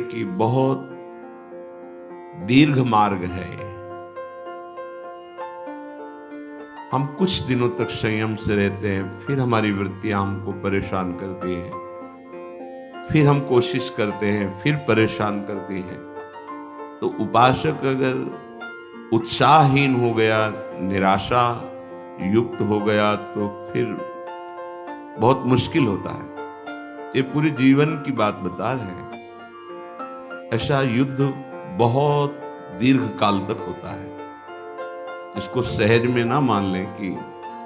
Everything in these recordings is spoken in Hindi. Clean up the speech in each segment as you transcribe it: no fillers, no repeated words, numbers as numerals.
कि बहुत दीर्घ मार्ग है। हम कुछ दिनों तक संयम से रहते हैं, फिर हमारी वृत्तियां हमको परेशान करती हैं, फिर हम कोशिश करते हैं, फिर परेशान करती हैं। तो उपासक अगर उत्साहहीन हो गया, निराशा युक्त हो गया, तो फिर बहुत मुश्किल होता है। ये पूरे जीवन की बात बता रहे हैं। ऐसा युद्ध बहुत दीर्घ काल तक होता है। इसको सहज में ना मान लें कि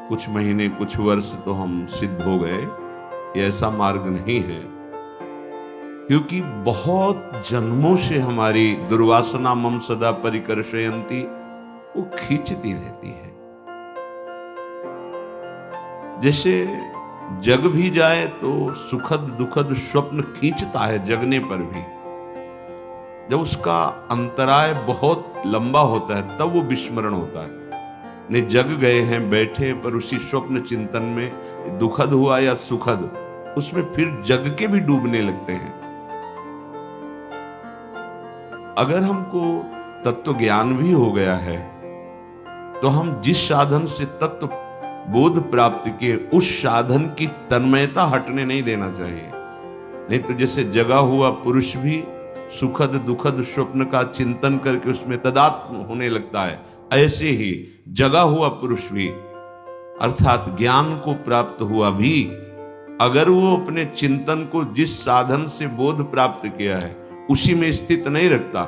कुछ महीने कुछ वर्ष तो हम सिद्ध हो गए। ये ऐसा मार्ग नहीं है, क्योंकि बहुत जन्मों से हमारी दुर्वासना मम सदा परिकर्षयन्ति वो खींचती रहती है। जैसे जग भी जाए तो सुखद दुखद स्वप्न खींचता है जगने पर भी। जब उसका अंतराय बहुत लंबा होता है तब वो विस्मरण होता है। ने जग गए हैं बैठे, पर उसी स्वप्न चिंतन में दुखद हुआ या सुखद, उसमें फिर जग के भी डूबने लगते हैं। अगर हमको तत्व ज्ञान भी हो गया है तो हम जिस साधन से तत्व बोध प्राप्त किए उस साधन की तन्मयता हटने नहीं देना चाहिए। नहीं तो जैसे जगा हुआ पुरुष भी सुखद दुखद स्वप्न का चिंतन करके उसमें तदात्म होने लगता है, ऐसे ही जगा हुआ पुरुष भी अर्थात ज्ञान को प्राप्त हुआ भी अगर वो अपने चिंतन को जिस साधन से बोध प्राप्त किया है उसी में स्थित नहीं रखता,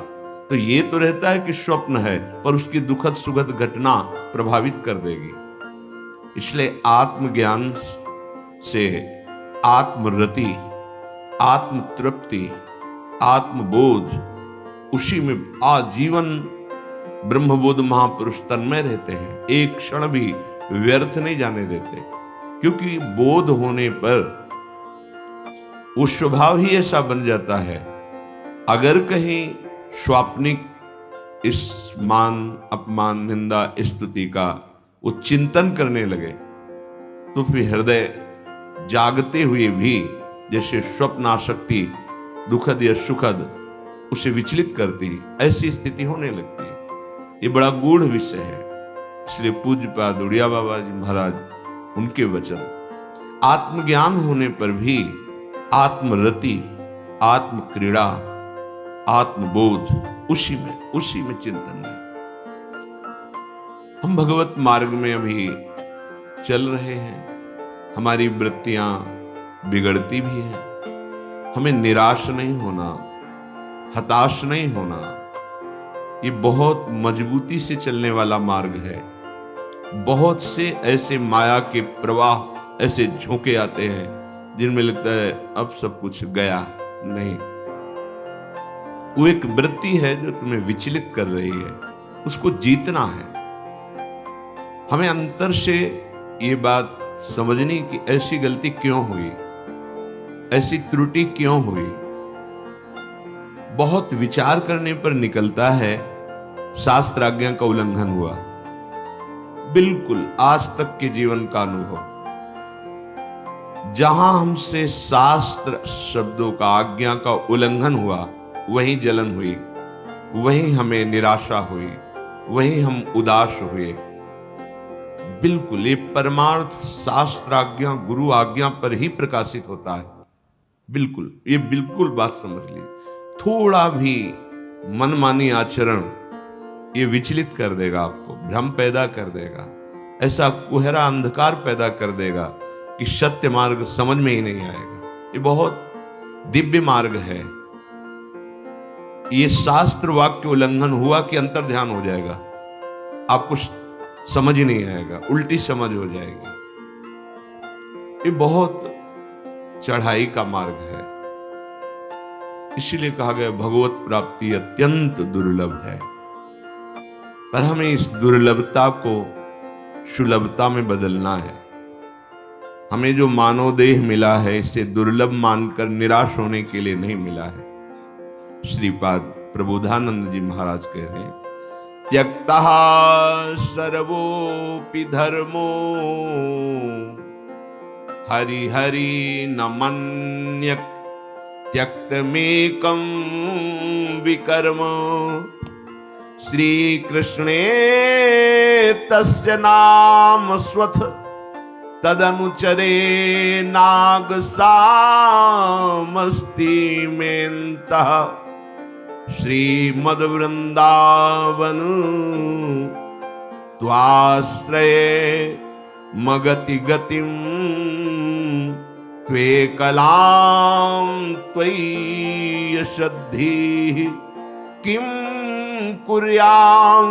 तो ये तो रहता है कि स्वप्न है, पर उसकी दुखद सुखद घटना प्रभावित कर देगी। इसलिए आत्मज्ञान से आत्मरति, आत्म तृप्ति, आत्मबोध, उसी में आजीवन ब्रह्मबोध महापुरुष तन्मय रहते हैं। एक क्षण भी व्यर्थ नहीं जाने देते, क्योंकि बोध होने पर वो स्वभाव ही ऐसा बन जाता है। अगर कहीं स्वाप्निक इस मान अपमान निंदा स्तुति का वो चिंतन करने लगे तो फिर हृदय जागते हुए भी जैसे स्वप्न आसक्ति दुखद या सुखद उसे विचलित करती, ऐसी स्थिति होने लगती है। ये बड़ा गूढ़ विषय है। इसलिए पूज्यपाद उड़िया बाबा जी महाराज उनके वचन, आत्मज्ञान होने पर भी आत्मरति, आत्म क्रीड़ा, आत्मबोध उसी में चिंतन में। हम भगवत मार्ग में अभी चल रहे हैं। हमारी वृत्तियां बिगड़ती भी हैं। हमें निराश नहीं होना, हताश नहीं होना। ये बहुत मजबूती से चलने वाला मार्ग है। बहुत से ऐसे माया के प्रवाह, ऐसे झोंके आते हैं जिनमें लगता है अब सब कुछ गया। नहीं, वो एक वृत्ति है जो तुम्हें विचलित कर रही है, उसको जीतना है। हमें अंतर से ये बात समझनी कि ऐसी गलती क्यों हुई, ऐसी त्रुटि क्यों हुई। बहुत विचार करने पर निकलता है शास्त्र आज्ञा का उल्लंघन हुआ। बिल्कुल आज तक के जीवन का अनुभव, जहां हमसे शास्त्र शब्दों का आज्ञा का उल्लंघन हुआ वहीं जलन हुई, वहीं हमें निराशा हुई, वहीं हम उदास हुए। बिल्कुल ये परमार्थ शास्त्र आज्ञा गुरु आज्ञा पर ही प्रकाशित होता है। बिल्कुल, ये बिल्कुल बात समझ ली। थोड़ा भी मनमानी आचरण ये विचलित कर देगा, आपको भ्रम पैदा कर देगा, ऐसा कुहरा अंधकार पैदा कर देगा कि सत्य मार्ग समझ में ही नहीं आएगा। ये बहुत दिव्य मार्ग है। ये शास्त्र वाक्य उल्लंघन हुआ कि अंतर ध्यान हो जाएगा, आपको समझ ही नहीं आएगा, उल्टी समझ हो जाएगी। ये बहुत चढ़ाई का मार्ग है। इसीलिए कहा गया भगवत प्राप्ति अत्यंत दुर्लभ है। पर हमें इस दुर्लभता को सुलभता में बदलना है। हमें जो मानव देह मिला है इसे दुर्लभ मानकर निराश होने के लिए नहीं मिला है। श्रीपाद प्रबोधानंद जी महाराज कह रहे हैं, त्यक्तः सर्वोपि धर्मो हरि हरि न मन्यत् त्यक्तमेकं विकर्म श्री कृष्णे तस्य नाम स्वथ तदनुचरे नागसामस्ति मेन्तः श्रीमद्वृन्दावन त्वाश्रये मगति गतिं त्वेकलां त्वय्यशद्धिः किं कुर्यां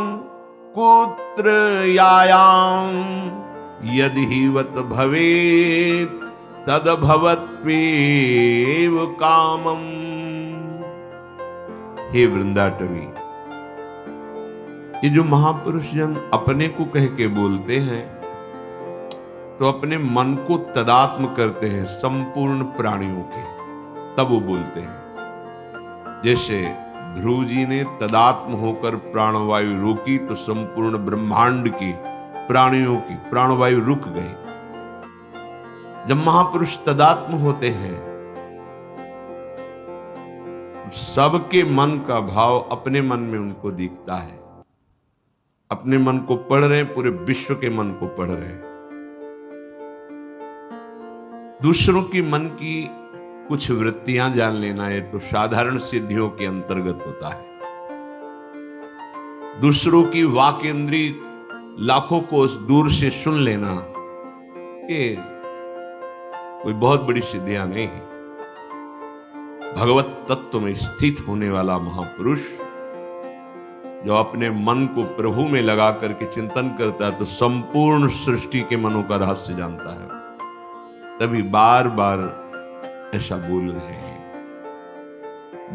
कुत्र यायां यदि वत भवेत् तद्भवत्वेव कामम्। हे वृंदाटवी, ये जो महापुरुष जन अपने को कह के बोलते हैं तो अपने मन को तदात्म करते हैं संपूर्ण प्राणियों के, तब वो बोलते हैं। जैसे ध्रुव जी ने तदात्म होकर प्राणवायु रोकी तो संपूर्ण ब्रह्मांड की प्राणियों की प्राणवायु रुक गई। जब महापुरुष तदात्म होते हैं तो सबके मन का भाव अपने मन में उनको दिखता है। अपने मन को पढ़ रहे हैं, पूरे विश्व के मन को पढ़ रहे हैं। दूसरों की मन की कुछ वृत्तियां जान लेना है तो साधारण सिद्धियों के अंतर्गत होता है। दूसरों की वाक इंद्री लाखों कोस दूर से सुन लेना, ये कोई बहुत बड़ी सिद्धियां नहीं है। भगवत तत्व में स्थित होने वाला महापुरुष जो अपने मन को प्रभु में लगा करके चिंतन करता है तो संपूर्ण सृष्टि के मनों का रहस्य जानता है। तभी बार बार ऐसा बोल रहे हैं।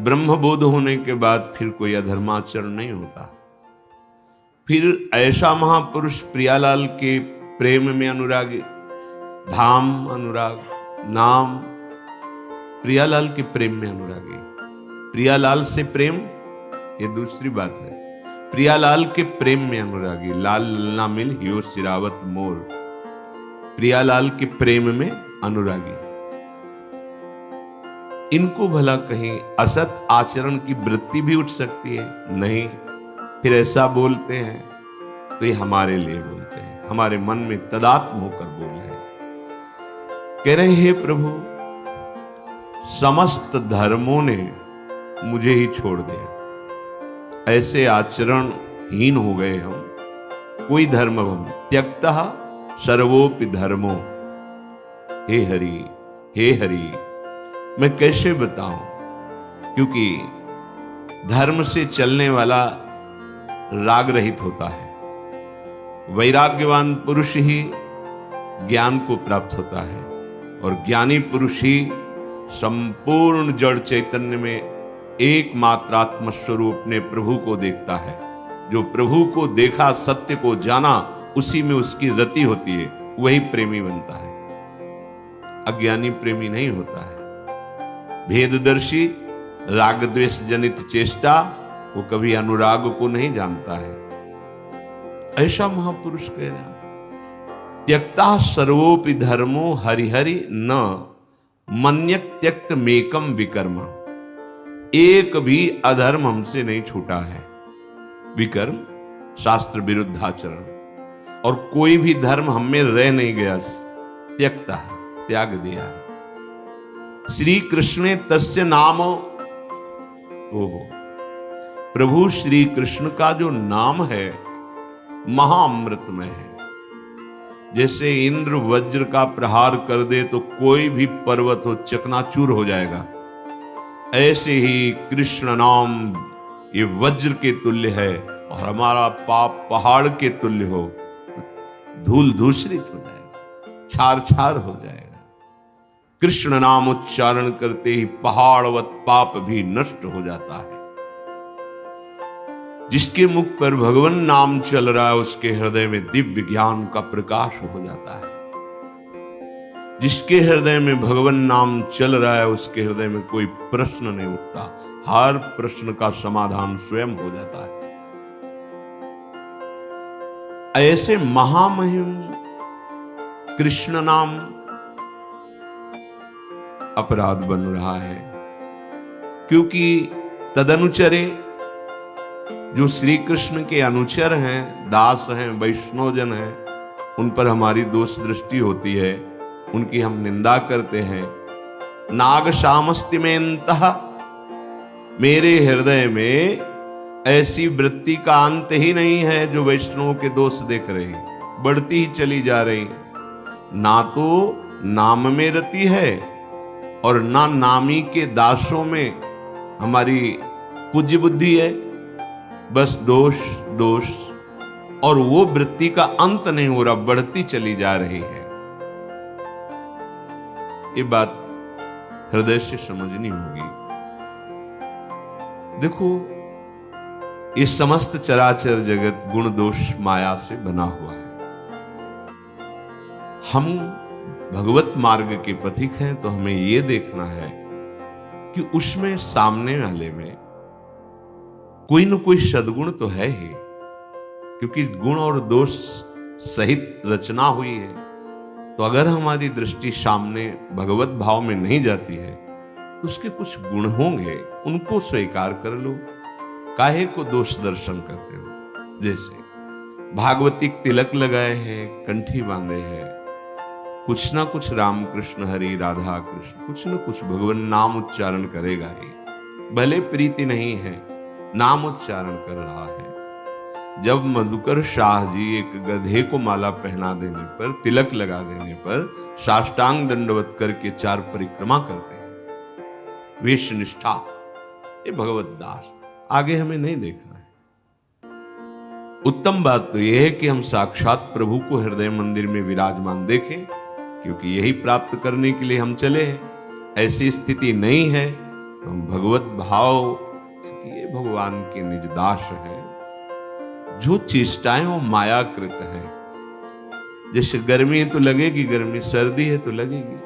ब्रह्मबोध होने के बाद फिर कोई अधर्माचरण नहीं होता। फिर ऐसा महापुरुष प्रियालाल के प्रेम में अनुरागी, धाम अनुराग, नाम, प्रियालाल के प्रेम में अनुरागी। प्रियालाल से प्रेम ये दूसरी बात है। प्रियालाल के प्रेम में अनुरागी, लाल ना मिल हियो सिरावत मोर। प्रियालाल के प्रेम में अनुरागी। इनको भला कहीं असत आचरण की वृत्ति भी उठ सकती है? नहीं। फिर ऐसा बोलते हैं तो ये हमारे लिए बोलते हैं, हमारे मन में तदात्म होकर बोल रहे हैं। कह रहे हे प्रभु, समस्त धर्मों ने मुझे ही छोड़ दिया। ऐसे आचरणहीन हो गए हम। कोई धर्म हम त्यक्तः सर्वोपि धर्मो। हे हरि, हे हरि, मैं कैसे बताऊं? क्योंकि धर्म से चलने वाला राग रहित होता है। वैराग्यवान पुरुष ही ज्ञान को प्राप्त होता है और ज्ञानी पुरुष ही संपूर्ण जड़ चैतन्य में एकमात्र आत्म स्वरूप अपने प्रभु को देखता है। जो प्रभु को देखा, सत्य को जाना, उसी में उसकी रति होती है, वही प्रेमी बनता है। अज्ञानी प्रेमी नहीं होता है। भेददर्शी राग द्वेष जनित चेष्टा, वो कभी अनुराग को नहीं जानता है। ऐसा महापुरुष कह रहा, त्यक्ता सर्वोपि धर्मो हरिहरि न मन्यक त्यक्त मेकम विकर्म। एक भी अधर्म हमसे नहीं छूटा है। विकर्म शास्त्र विरुद्ध आचरण, और कोई भी धर्म हम में रह नहीं गया। त्यक्ता, त्याग दिया है। श्री कृष्ण तस्य नाम, ओहो, प्रभु श्री कृष्ण का जो नाम है महाअमृतमय है। जैसे इंद्र वज्र का प्रहार कर दे तो कोई भी पर्वत हो चकनाचूर हो जाएगा, ऐसे ही कृष्ण नाम ये वज्र के तुल्य है और हमारा पाप पहाड़ के तुल्य हो, धूल धूसरित हो जाएगा, छार छार हो जाएगा। कृष्ण नाम उच्चारण करते ही पहाड़वत पाप भी नष्ट हो जाता है। जिसके मुख पर भगवान नाम चल रहा है उसके हृदय में दिव्य ज्ञान का प्रकाश हो जाता है। जिसके हृदय में भगवान नाम चल रहा है उसके हृदय में कोई प्रश्न नहीं उठता, हर प्रश्न का समाधान स्वयं हो जाता है। ऐसे महामहिम कृष्ण नाम अपराध बन रहा है। क्योंकि तदनुचरे, जो श्री कृष्ण के अनुचर हैं, दास हैं, वैष्णवजन हैं, उन पर हमारी दोष दृष्टि होती है, उनकी हम निंदा करते हैं। नाग शामस्ति में अंतः, मेरे हृदय में ऐसी वृत्ति का अंत ही नहीं है जो वैष्णवों के दोष देख रही, बढ़ती ही चली जा रही। ना तो नाम में रति है और ना नामी के दासों में हमारी पूज्य बुद्धि है, बस दोष दोष, और वो वृत्ति का अंत नहीं हो रहा, बढ़ती चली जा रही है। ये बात हृदय से समझनी होगी। देखो, ये समस्त चराचर जगत गुण दोष माया से बना हुआ है। हम भगवत मार्ग के पथिक हैं, तो हमें यह देखना है कि उसमें सामने वाले में कोई न कोई सद्गुण तो है ही, क्योंकि गुण और दोष सहित रचना हुई है। तो अगर हमारी दृष्टि सामने भगवत भाव में नहीं जाती है तो उसके कुछ गुण होंगे, उनको स्वीकार कर लो। काहे को दोष दर्शन करते हो? जैसे भागवतिक तिलक लगाए हैं, कंठी बांधे हैं, कुछ ना कुछ राम कृष्ण हरि राधा कृष्ण, कुछ ना कुछ भगवान नाम उच्चारण करेगा ही, भले प्रीति नहीं है, नाम उच्चारण कर रहा है। जब मधुकर शाह जी एक गधे को माला पहना देने पर, तिलक लगा देने पर साष्टांग दंडवत करके 4 परिक्रमा करते हैं, वेश निष्ठा, ये भगवत दास। आगे हमें नहीं देखना है। उत्तम बात तो यह है कि हम साक्षात प्रभु को हृदय मंदिर में विराजमान देखें, क्योंकि यही प्राप्त करने के लिए हम चले हैं। ऐसी स्थिति नहीं है तो हम भगवत भाव, ये भगवान के निज दास हैं। जो चेष्टाएं वो मायाकृत हैं। जैसे गर्मी है तो लगेगी गर्मी, सर्दी है तो लगेगी।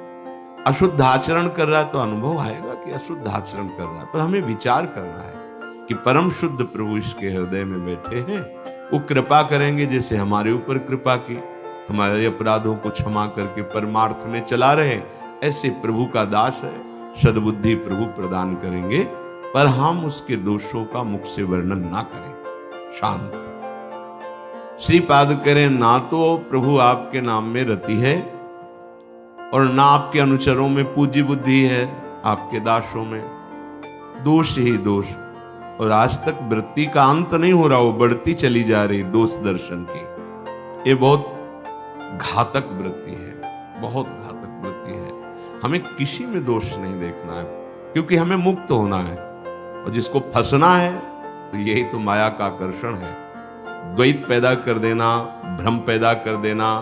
अशुद्ध आचरण कर रहा है तो अनुभव आएगा कि अशुद्ध आचरण कर रहा है, पर हमें विचार करना है कि परम शुद्ध प्रभु इसके हृदय में बैठे हैं, वो कृपा करेंगे जैसे हमारे ऊपर कृपा की, हमारे अपराधों को क्षमा करके परमार्थ में चला रहे। ऐसे प्रभु का दास है, सद्बुद्धि प्रभु प्रदान करेंगे, पर हम उसके दोषों का मुख से वर्णन ना करें। शांत श्रीपाद करें, ना तो प्रभु आपके नाम में रति है और ना आपके अनुचरों में पूज्य बुद्धि है, आपके दासों में दोष ही दोष, और आज तक वृत्ति का अंत नहीं हो रहा, वो बढ़ती चली जा रही दोष दर्शन की। ये बहुत घातक वृत्ति है, बहुत घातक वृत्ति है। हमें किसी में दोष नहीं देखना है, क्योंकि हमें मुक्त होना है, और जिसको फंसना है तो यही तो माया का आकर्षण है। द्वैत पैदा कर देना, भ्रम पैदा कर देना,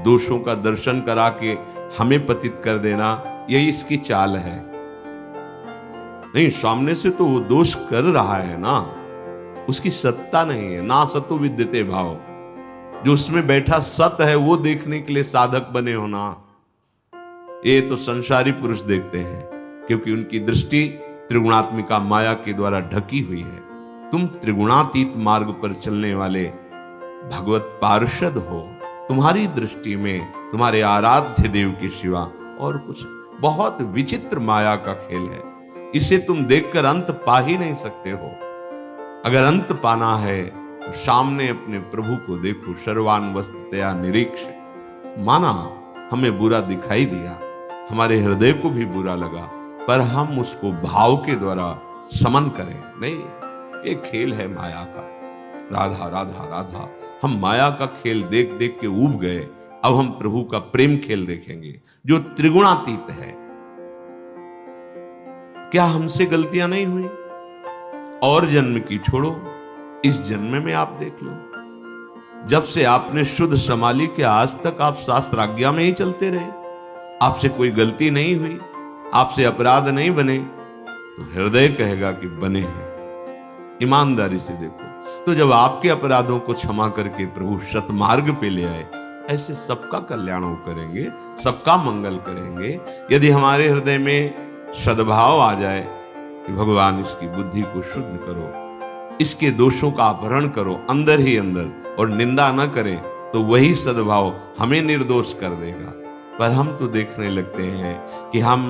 दोषों का दर्शन करा के हमें पतित कर देना, यही इसकी चाल है। नहीं, सामने से तो वो दोष कर रहा है ना, उसकी सत्ता नहीं है। ना सतो विद्यते भाव, जो उसमें बैठा सत है वो देखने के लिए साधक बने हो ना। ये तो संसारी पुरुष देखते हैं, क्योंकि उनकी दृष्टि त्रिगुणात्मिका माया के द्वारा ढकी हुई है। तुम त्रिगुणातीत मार्ग पर चलने वाले भगवत पार्षद हो, तुम्हारी दृष्टि में तुम्हारे आराध्य देव के सिवा और कुछ बहुत विचित्र माया का खेल है। इसे तुम देखकर अंत पा ही नहीं सकते हो। अगर अंत पाना है तो सामने अपने प्रभु को देखो, सर्वान वस्तुतया निरीक्ष। माना हमें बुरा दिखाई दिया, हमारे हृदय को भी बुरा लगा, पर हम उसको भाव के द्वारा समन करें नहीं। ये खेल है माया का, राधा राधा राधा। हम माया का खेल देख देख के ऊब गए, अब हम प्रभु का प्रेम खेल देखेंगे जो त्रिगुणातीत है। क्या हमसे गलतियां नहीं हुई? और जन्म की छोड़ो, इस जन्म में आप देख लो, जब से आपने शुद्ध संभाली के आज तक आप शास्त्र आज्ञा में ही चलते रहे, आपसे कोई गलती नहीं हुई, आपसे अपराध नहीं बने, तो हृदय कहेगा कि बने हैं। ईमानदारी से देखो, तो जब आपके अपराधों को क्षमा करके प्रभु सतमार्ग पे ले आए, ऐसे सबका कल्याण वो करेंगे, सबका मंगल करेंगे। यदि हमारे हृदय में सद्भाव आ जाए कि भगवान इसकी बुद्धि को शुद्ध करो, इसके दोषों का अपहरण करो अंदर ही अंदर, और निंदा न करें, तो वही सद्भाव हमें निर्दोष कर देगा। पर हम तो देखने लगते हैं कि हम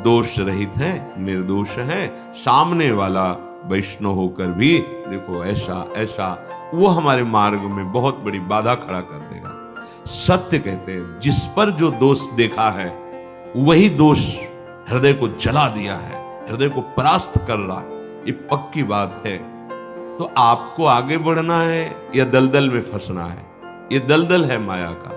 दोष रहित हैं, निर्दोष हैं, सामने वाला वैष्णव होकर भी देखो ऐसा ऐसा, वो हमारे मार्ग में बहुत बड़ी बाधा खड़ा कर देगा। सत्य कहते हैं जिस पर जो दोष देखा है वही दोष हृदय को जला दिया है, हृदय को परास्त कर रहा है, ये पक्की बात है। तो आपको आगे बढ़ना है या दलदल में फंसना है? ये दलदल है माया का।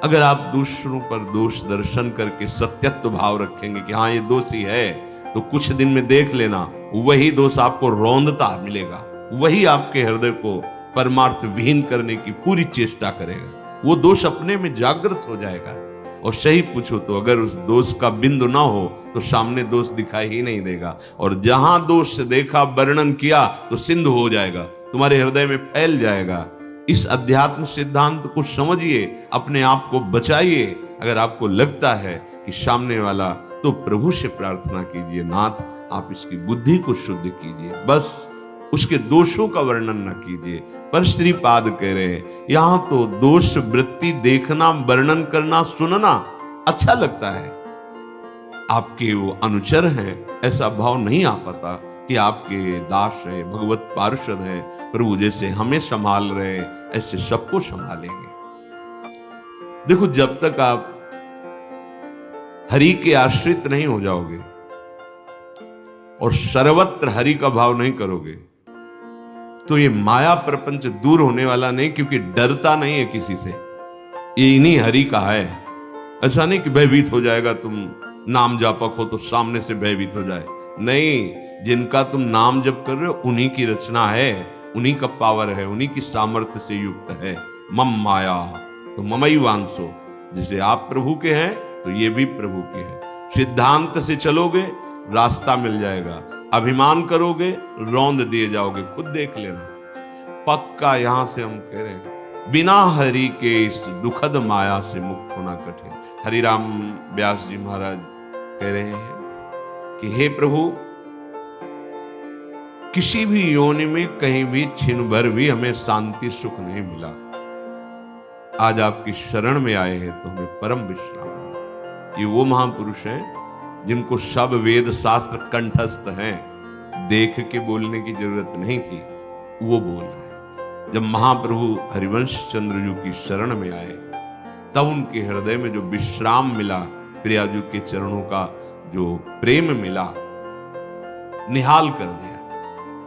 अगर आप दूसरों पर दोष दर्शन करके सत्यत्व भाव रखेंगे कि हाँ ये दोषी है, तो कुछ दिन में देख लेना वही दोष आपको रौंदता मिलेगा, वही आपके हृदय को परमार्थ विहीन करने की पूरी चेष्टा करेगा। वो दोष अपने में जागृत हो जाएगा। और सही पूछो तो अगर उस दोष का बिंदु ना हो तो सामने दोष दिखाई ही नहीं देगा, और जहां दोष देखा वर्णन किया तो सिंधु हो जाएगा, तुम्हारे हृदय में फैल जाएगा। इस अध्यात्म सिद्धांत को समझिए, अपने आप को बचाइए। अगर आपको लगता है कि सामने वाला, तो प्रभु से प्रार्थना कीजिए, नाथ आप इसकी बुद्धि को शुद्ध कीजिए, बस उसके दोषों का वर्णन न कीजिए। पर श्रीपाद कह रहे हैं यहां तो दोष वृत्ति देखना, वर्णन करना, सुनना अच्छा लगता है। आपके वो अनुचर हैं, ऐसा भाव नहीं आ पाता कि आपके दास है, भगवत पार्षद है, प्रभु जैसे हमें संभाल रहे ऐसे सबको संभालेंगे। देखो जब तक आप हरि के आश्रित नहीं हो जाओगे और सर्वत्र हरि का भाव नहीं करोगे, तो ये माया प्रपंच दूर होने वाला नहीं, क्योंकि डरता नहीं है किसी से, ये इन्हीं हरि का है। ऐसा नहीं कि भयभीत हो जाएगा, तुम नाम जापक हो तो सामने से भयभीत हो जाए, नहीं, जिनका तुम नाम जप कर रहे हो उन्हीं की रचना है, उन्हीं का पावर है, उन्हीं की सामर्थ्य से युक्त है। मम माया तो ममई वांसो, जिसे आप प्रभु के हैं तो ये भी प्रभु के हैं। सिद्धांत से चलोगे रास्ता मिल जाएगा, अभिमान करोगे रौंद दिए जाओगे, खुद देख लेना। पक्का यहां से हम कह रहे हैं बिना हरि के इस दुखद माया से मुक्त होना कठिन। हरिराम व्यास जी महाराज कह रहे हैं कि हे प्रभु, किसी भी योनि में कहीं भी छिन भर भी हमें शांति सुख नहीं मिला, आज आपकी शरण में आए हैं तो हमें परम विश्राम मिला। ये वो महापुरुष हैं जिनको सब वेद शास्त्र कंठस्थ हैं, देख के बोलने की जरूरत नहीं थी, वो बोल रहे हैं। जब महाप्रभु हरिवंश चंद्र जी की शरण में आए तब उनके हृदय में जो विश्राम मिला, प्रियाजू के चरणों का जो प्रेम मिला, निहाल कर दिया।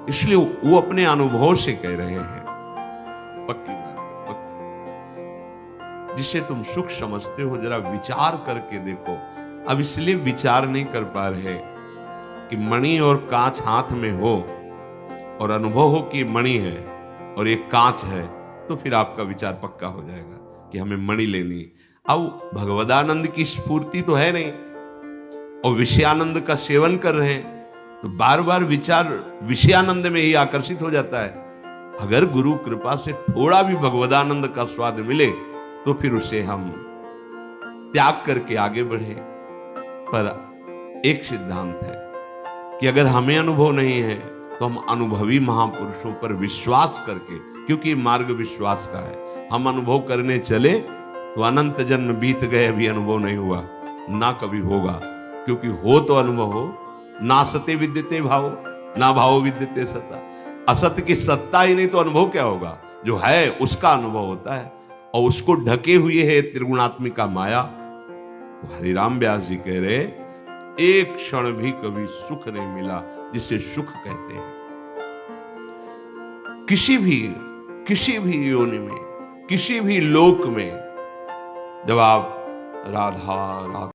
इसलिए वो अपने अनुभव से कह रहे हैं, पक्की बात है, पक्की। जिसे तुम सुख समझते हो जरा विचार करके देखो। अब इसलिए विचार नहीं कर पा रहे कि मणि और कांच हाथ में हो और अनुभव हो कि मणि है और एक कांच है, तो फिर आपका विचार पक्का हो जाएगा कि हमें मणि लेनी। अब भगवदानंद की स्फूर्ति तो है नहीं और विषयानंद का सेवन कर रहे हैं, तो बार बार विचार विषयानंद में ही आकर्षित हो जाता है। अगर गुरु कृपा से थोड़ा भी भगवदानंद का स्वाद मिले तो फिर उसे हम त्याग करके आगे बढ़े। पर एक सिद्धांत है कि अगर हमें अनुभव नहीं है तो हम अनुभवी महापुरुषों पर विश्वास करके, क्योंकि मार्ग विश्वास का है, हम अनुभव करने चले तो अनंत जन्म बीत गए, अभी अनुभव नहीं हुआ, ना कभी होगा। क्योंकि हो तो अनुभव हो, ना सत्य विद्यते भाव, ना भाव विद्यते सत्ता। असत्य की सत्ता ही नहीं तो अनुभव क्या होगा? जो है उसका अनुभव होता है, और उसको ढके हुए है त्रिगुणात्मिका माया। तो हरिराम व्यास जी कह रहे, एक क्षण भी कभी सुख नहीं मिला जिसे सुख कहते हैं। किसी भी योनि में, किसी भी लोक में, जब आप राधा